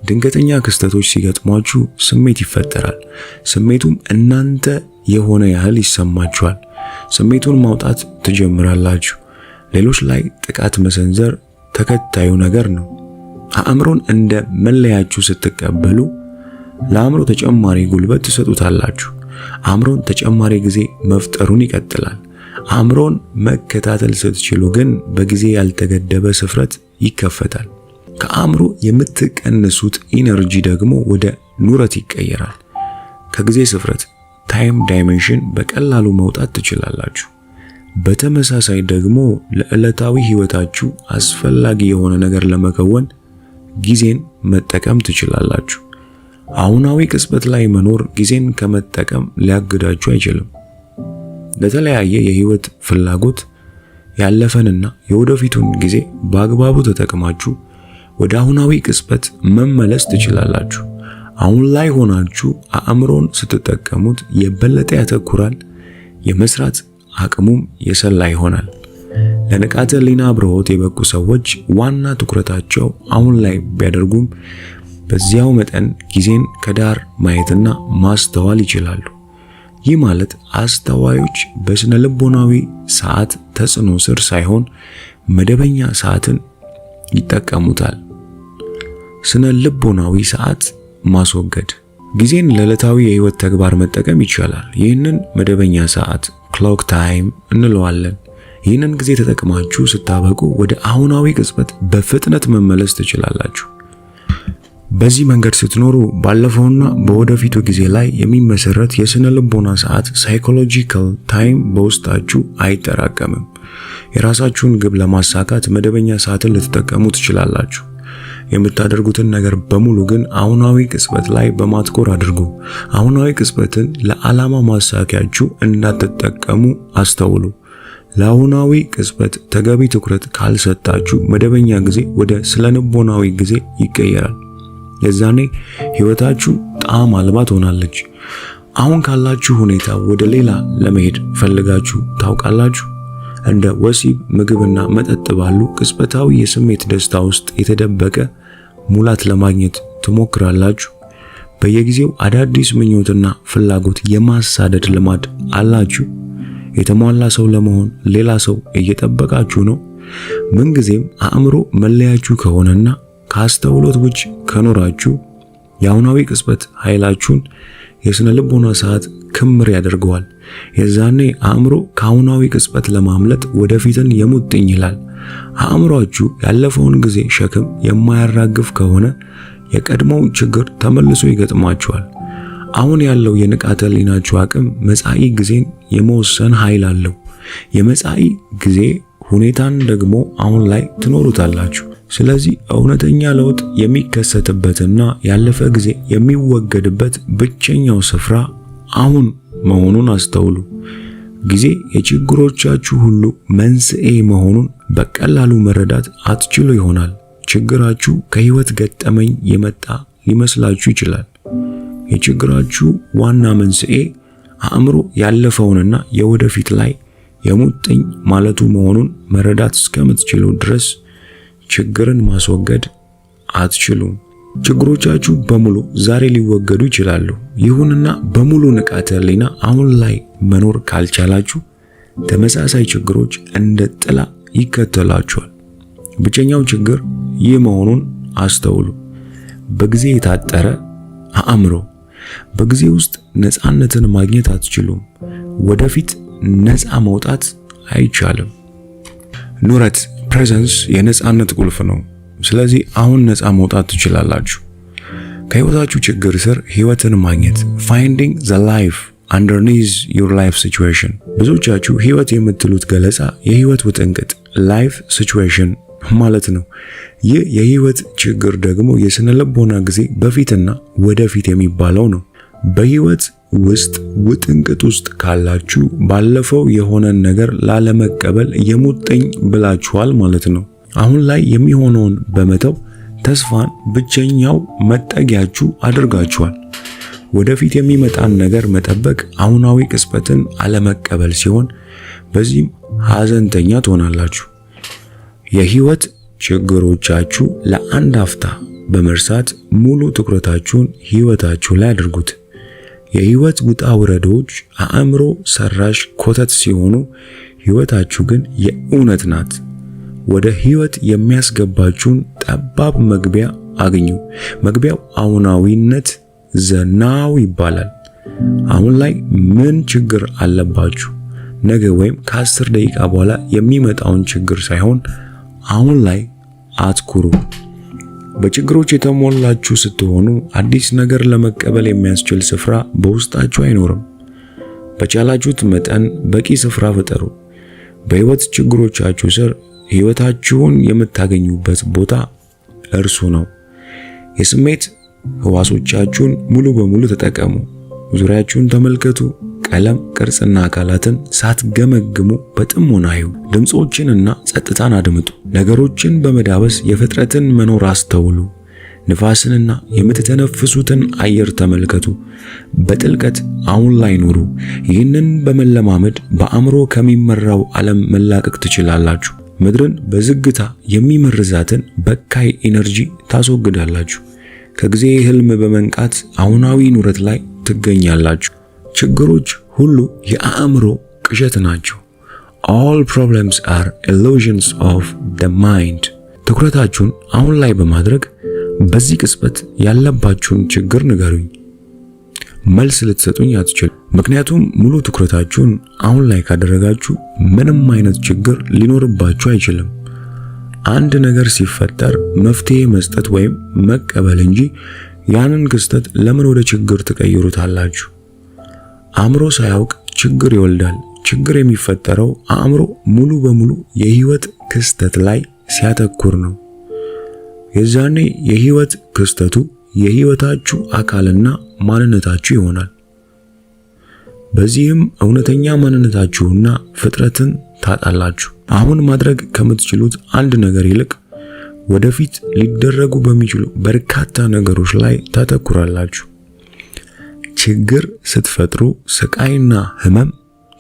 ድንገተኛ ክስተቶች ሲገጥሟችሁ ስሜት ይፈጠራል። ስሜቱም እናንተ የሆነ ያህል ይሰማችኋል። ስሜቱን ማውጣት ትጀምራላችሁ። ሌሎች ላይ ጥቃት መሰንዘር ተከታዩ ነገር ነው። አእምሮን እንደ መለያችሁ ስትቀበሉ ለአእምሮ ተጨማሪ ጉልበት ትሰጡታላችሁ። አእምሮን ተጨማሪ ጊዜ መፍጠሩን ይቀጥላል። አእምሮን መከታተል ስትችሉ ግን በጊዜ ያልተገደበ ስፍረት ይከፈታል። ከአእምሮ የምትቀንሱት ኢነርጂ ደግሞ ወደ ኑረት ይቀየራል። ከጊዜ ስፍረት ታይም ዳይሜንሽን በቀላሉ መውጣት ትችላላችሁ። በተመሳሳይ ደግሞ ለዕለታዊ ህይወታችሁ አስፈላጊ የሆነ ነገር ለመከወን ጊዜን መጠቀም ትችላላችሁ። አሁናዊ ቅጽበት ላይ መኖር ጊዜን ከመጠቀም ሊያግዳችሁ አይችልም። ለተለያየ የህይወት ፍላጎት ያለፈንና የወደፊቱን ጊዜ በአግባቡ ተጠቅማችሁ ወደ አሁናዊ ቅጽበት መመለስ ትችላላችሁ። አሁን ላይ ሆናችሁ አእምሮን ስትጠቀሙት የበለጠ ያተኩራል፣ የመስራት አቅሙም የሰላ ይሆናል። ለንቃተ ህሊና አብረውት የበቁ ሰዎች ዋና ትኩረታቸው አሁን ላይ ቢያደርጉም በዚያው መጠን ጊዜን ከዳር ማየትና ማስተዋል ይችላሉ። ይህ ማለት አስተዋዮች በስነ ልቦናዊ ሰዓት ተጽዕኖ ስር ሳይሆን መደበኛ ሰዓትን ይጠቀሙታል። ስነ ልቦናዊ ሰዓት ማስወገድ። ጊዜን ለዕለታዊ የህይወት ተግባር መጠቀም ይቻላል። ይህንን መደበኛ ሰዓት ክሎክ ታይም እንለዋለን። ይህንን ጊዜ ተጠቅማችሁ ስታበቁ ወደ አሁናዊ ቅጽበት በፍጥነት መመለስ ትችላላችሁ። በዚህ መንገድ ስትኖሩ ባለፈውና በወደፊቱ ጊዜ ላይ የሚመሰረት የስነ ልቦና ሰዓት ሳይኮሎጂካል ታይም በውስጣችሁ አይጠራቀምም። የራሳችሁን ግብ ለማሳካት መደበኛ ሰዓትን ልትጠቀሙ ትችላላችሁ። የምታደርጉትን ነገር በሙሉ ግን አሁናዊ ቅጽበት ላይ በማትኮር አድርጉ። አሁናዊ ቅጽበትን ለዓላማ ማሳኪያችሁ እንዳትጠቀሙ አስተውሉ። ለአሁናዊ ቅጽበት ተገቢ ትኩረት ካልሰጣችሁ መደበኛ ጊዜ ወደ ስለንቦናዊ ጊዜ ይቀየራል። የዛኔ ህይወታችሁ ጣዕም አልባ ትሆናለች። አሁን ካላችሁ ሁኔታ ወደ ሌላ ለመሄድ ፈልጋችሁ ታውቃላችሁ? እንደ ወሲብ፣ ምግብና መጠጥ ባሉ ቅጽበታዊ የስሜት ደስታ ውስጥ የተደበቀ ሙላት ለማግኘት ትሞክራላችሁ? በየጊዜው አዳዲስ ምኞትና ፍላጎት የማሳደድ ልማድ አላችሁ? የተሟላ ሰው ለመሆን ሌላ ሰው እየጠበቃችሁ ነው? ምንጊዜም አእምሮ መለያችሁ ከሆነና ከአስተውሎት ውጭ ከኖራችሁ የአሁናዊ ቅጽበት ኃይላችሁን የስነ ልቦና ሰዓት ክምር ያደርገዋል። የዛኔ አእምሮ ከአሁናዊ ቅጽበት ለማምለጥ ወደፊትን የሙጥኝ ይላል። አእምሮአችሁ ያለፈውን ጊዜ ሸክም የማያራግፍ ከሆነ የቀድሞው ችግር ተመልሶ ይገጥማችኋል። አሁን ያለው የንቃተ ህሊናችሁ አቅም መጻኢ ጊዜን የመወሰን ኃይል አለው። የመጻኢ ጊዜ ሁኔታን ደግሞ አሁን ላይ ትኖሩታላችሁ። ስለዚህ እውነተኛ ለውጥ የሚከሰትበትና ያለፈ ጊዜ የሚወገድበት ብቸኛው ስፍራ አሁን መሆኑን አስተውሉ። ጊዜ የችግሮቻችሁ ሁሉ መንስኤ መሆኑን በቀላሉ መረዳት አትችሉ ይሆናል። ችግራችሁ ከህይወት ገጠመኝ የመጣ ሊመስላችሁ ይችላል። የችግራችሁ ዋና መንስኤ አእምሮ ያለፈውንና የወደፊት ላይ የሙጥኝ ማለቱ መሆኑን መረዳት እስከምትችሉ ድረስ ችግርን ማስወገድ አትችሉም። ችግሮቻችሁ በሙሉ ዛሬ ሊወገዱ ይችላሉ። ይሁንና በሙሉ ንቃተ ህሊና አሁን ላይ መኖር ካልቻላችሁ ተመሳሳይ ችግሮች እንደ ጥላ ይከተላችኋል። ብቸኛው ችግር ይህ መሆኑን አስተውሉ። በጊዜ የታጠረ አእምሮ። በጊዜ ውስጥ ነፃነትን ማግኘት አትችሉም። ወደፊት ነፃ መውጣት አይቻልም። ኑረት ፕሬዘንስ የነፃነት ቁልፍ ነው። ስለዚህ አሁን ነፃ መውጣት ትችላላችሁ። ከህይወታችሁ ችግር ስር ህይወትን ማግኘት finding the life underneath your life situation። ብዙዎቻችሁ ህይወት የምትሉት ገለጻ የህይወት ውጥንቅጥ life situation ማለት ነው። ይህ የህይወት ችግር ደግሞ የስነ ልቦና ጊዜ በፊትና ወደፊት የሚባለው ነው። በህይወት ውስጥ ውጥንቅጥ ውስጥ ካላችሁ ባለፈው የሆነን ነገር ላለመቀበል የሙጥኝ ብላችኋል ማለት ነው። አሁን ላይ የሚሆነውን በመተው ተስፋን ብቸኛው መጠጊያችሁ አድርጋችኋል። ወደፊት የሚመጣን ነገር መጠበቅ አሁናዊ ቅጽበትን አለመቀበል ሲሆን በዚህም ሐዘንተኛ ትሆናላችሁ። የህይወት ችግሮቻችሁ ለአንድ አፍታ በመርሳት ሙሉ ትኩረታችሁን ህይወታችሁ ላይ አድርጉት። የህይወት ውጣ ውረዶች አእምሮ ሰራሽ ኮተት ሲሆኑ ህይወታችሁ ግን የእውነት ናት። ወደ ህይወት የሚያስገባችሁን ጠባብ መግቢያ አግኙ። መግቢያው አሁናዊነት ዘናው ይባላል። አሁን ላይ ምን ችግር አለባችሁ? ነገ ወይም ከ10 ደቂቃ በኋላ የሚመጣውን ችግር ሳይሆን አሁን ላይ አትኩሩ። በችግሮች የተሞላችሁ ስትሆኑ አዲስ ነገር ለመቀበል የሚያስችል ስፍራ በውስጣችሁ አይኖርም። በቻላችሁት መጠን በቂ ስፍራ ፍጠሩ። በህይወት ችግሮቻችሁ ስር ህይወታችሁን የምታገኙበት ቦታ እርሱ ነው። የስሜት ህዋሶቻችሁን ሙሉ በሙሉ ተጠቀሙ። ዙሪያችሁን ተመልከቱ። ቀለም፣ ቅርጽና አካላትን ሳትገመግሙ በጥሞና እዩ። ድምጾችንና ጸጥታን አድምጡ። ነገሮችን በመዳበስ የፍጥረትን መኖር አስተውሉ። ንፋስንና የምትተነፍሱትን አየር ተመልከቱ። በጥልቀት አሁን ላይ ኑሩ። ይህንን በመለማመድ በአእምሮ ከሚመራው ዓለም መላቀቅ ትችላላችሁ። ምድርን በዝግታ የሚመርዛትን በካይ ኢነርጂ ታስወግዳላችሁ። ከጊዜ ህልም በመንቃት አሁናዊ ኑረት ላይ ትገኛላችሁ። ችግሮች ሁሉ የአእምሮ ቅዠት ናቸው። All problems are illusions of the mind። ትኩረታችሁን አሁን ላይ በማድረግ በዚህ ቅጽበት ያለባችሁን ችግር ንገሩኝ። መልስ ልትሰጡኝ አትችሉ። ምክንያቱም ሙሉ ትኩረታችሁን አሁን ላይ ካደረጋችሁ ምንም አይነት ችግር ሊኖርባችሁ አይችልም። አንድ ነገር ሲፈጠር መፍትሄ መስጠት ወይም መቀበል እንጂ ያንን ክስተት ለምን ወደ ችግር ትቀይሩታላችሁ? አእምሮ ሳያውቅ ችግር ይወልዳል። ችግር የሚፈጠረው አእምሮ ሙሉ በሙሉ የህይወት ክስተት ላይ ሲያተኩር ነው። የዛኔ የህይወት ክስተቱ የህይወታችሁ አካልና ማንነታችሁ ይሆናል። በዚህም እውነተኛ ማንነታችሁና ፍጥረትን ታጣላችሁ። አሁን ማድረግ ከምትችሉት አንድ ነገር ይልቅ ወደፊት ሊደረጉ በሚችሉ በርካታ ነገሮች ላይ ታተኩራላችሁ። ችግር ስትፈጥሩ ስቃይና ህመም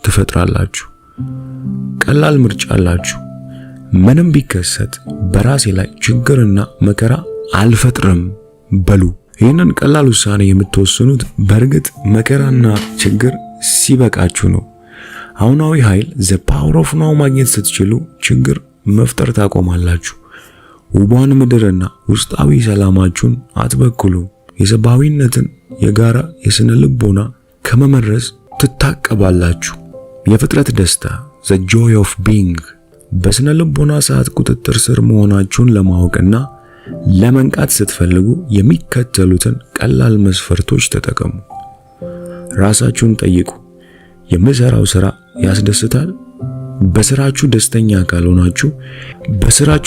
ትፈጥራላችሁ። ቀላል ምርጫ አላችሁ። ምንም ቢከሰት በራሴ ላይ ችግርና መከራ አልፈጥርም በሉ። ይህንን ቀላል ውሳኔ የምትወስኑት በእርግጥ መከራና ችግር ሲበቃችሁ ነው። አሁናዊ ኃይል the power of now ማግኘት ስትችሉ ችግር መፍጠር ታቆማላችሁ። ውቧን ምድርና ውስጣዊ ሰላማችሁን አትበክሉ። የሰብአዊነትን የጋራ የስነ ልቦና ከመመረዝ ትታቀባላችሁ። የፍጥረት ደስታ the joy of being በስነ ልቦና ሰዓት ቁጥጥር ስር መሆናችሁን ለማወቅና ለመንቃት ስትፈልጉ የሚከተሉትን ቀላል መስፈርቶች ተጠቀሙ። ራሳችሁን ጠይቁ። የምሰራው ስራ ያስደስታል? በስራችሁ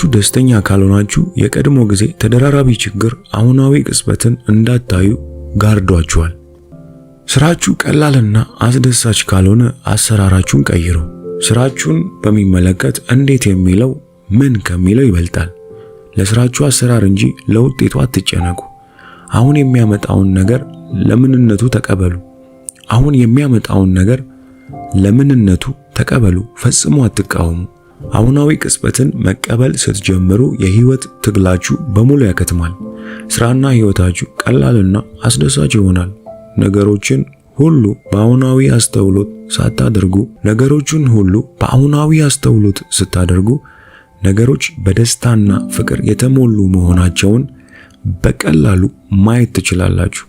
ደስተኛ ካልሆናችሁ የቀድሞ ጊዜ ተደራራቢ ችግር አሁናዊ ቅጽበትን እንዳታዩ ጋርዷችኋል። ስራችሁ ቀላልና አስደሳች ካልሆነ አሰራራችሁን ቀይሩ። ስራችሁን በሚመለከት እንዴት የሚለው ምን ከሚለው ይበልጣል። ለስራችሁ አሰራር እንጂ ለውጤቱ አትጨነቁ። አሁን የሚያመጣውን ነገር ለምንነቱ ተቀበሉ። ፈጽሞ አትቃወሙ። አሁናዊ ቅጽበትን መቀበል ስትጀምሩ የህይወት ትግላችሁ በሙሉ ያከትማል። ስራና ህይወታችሁ ቀላልና አስደሳች ይሆናል። ነገሮችን ሁሉ በአሁናዊ አስተውሎት ስታደርጉ ነገሮች በደስታና ፍቅር የተሞሉ መሆናቸውን በቀላሉ ማየት ትችላላችሁ።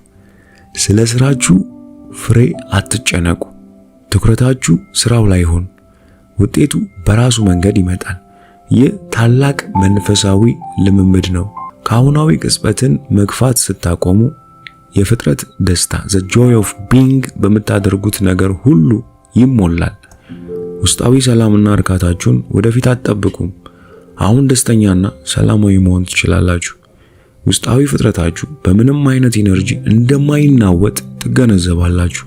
ስለ ስራችሁ ፍሬ አትጨነቁ። ትኩረታችሁ ስራው ላይ ይሁን። ውጤቱ በራሱ መንገድ ይመጣል። ይህ ታላቅ መንፈሳዊ ልምምድ ነው። ከአሁናዊ ቅጽበትን መግፋት ስታቆሙ የፍጥረት ደስታ the joy of being በምታደርጉት ነገር ሁሉ ይሞላል። ውስጣዊ ሰላምና እርካታችሁን ወደፊት አትጠብቁም። አሁን ደስተኛና ሰላማዊ መሆን ትችላላችሁ። ውስጣዊ ፍጥረታችሁ በምንም አይነት ኢነርጂ እንደማይናወጥ ትገነዘባላችሁ።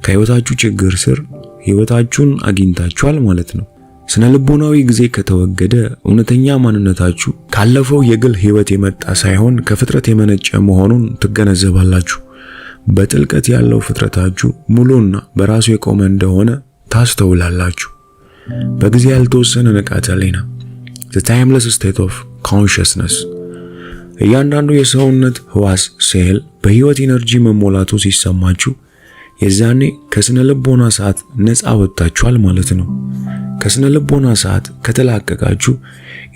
ከህይወታችሁ ችግር ስር ህይወታችሁን አግኝታችኋል ማለት ነው። ስነ ልቦናዊ ጊዜ ከተወገደ እውነተኛ ማንነታችሁ ካለፈው የግል ህይወት የመጣ ሳይሆን ከፍጥረት የመነጨ መሆኑን ትገነዘባላችሁ። በጥልቀት ያለው ፍጥረታችሁ ሙሉና በራሱ የቆመ እንደሆነ ታስተውላላችሁ። በጊዜ ያልተወሰነ ንቃተ ህሊና the timeless state of consciousness እያንዳንዱ የሰውነት ህዋስ ሴል በህይወት ኢነርጂ መሞላቱ ሲሰማችሁ የዛኔ ከስነ ልቦና ሰዓት ነፃ ወጣችኋል ማለት ነው። ከስነ ልቦና ሰዓት ከተላቀቃችሁ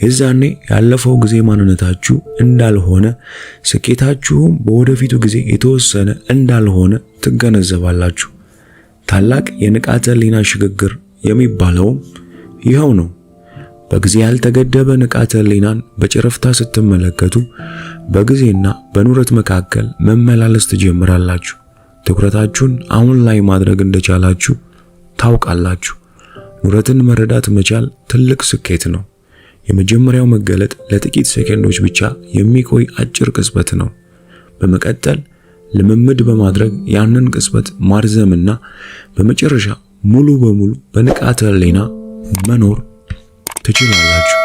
የዛኔ ያለፈው ጊዜ ማንነታችሁ እንዳልሆነ፣ ስኬታችሁም በወደፊቱ ጊዜ የተወሰነ እንዳልሆነ ትገነዘባላችሁ። ታላቅ የንቃተ ህሊና ሽግግር የሚባለውም ይኸው ነው። በጊዜ ያልተገደበ ንቃተ ህሊናን በጨረፍታ ስትመለከቱ በጊዜና በኑረት መካከል መመላለስ ትጀምራላችሁ። ትኩረታችሁን አሁን ላይ ማድረግ እንደቻላችሁ ታውቃላችሁ። ኑረትን መረዳት መቻል ትልቅ ስኬት ነው። የመጀመሪያው መገለጥ ለጥቂት ሴኮንዶች ብቻ የሚቆይ አጭር ቅጽበት ነው። በመቀጠል ልምምድ በማድረግ ያንን ቅጽበት ማርዘምና በመጨረሻ ሙሉ በሙሉ በንቃተ ህሊና መኖር ትችላላችሁ።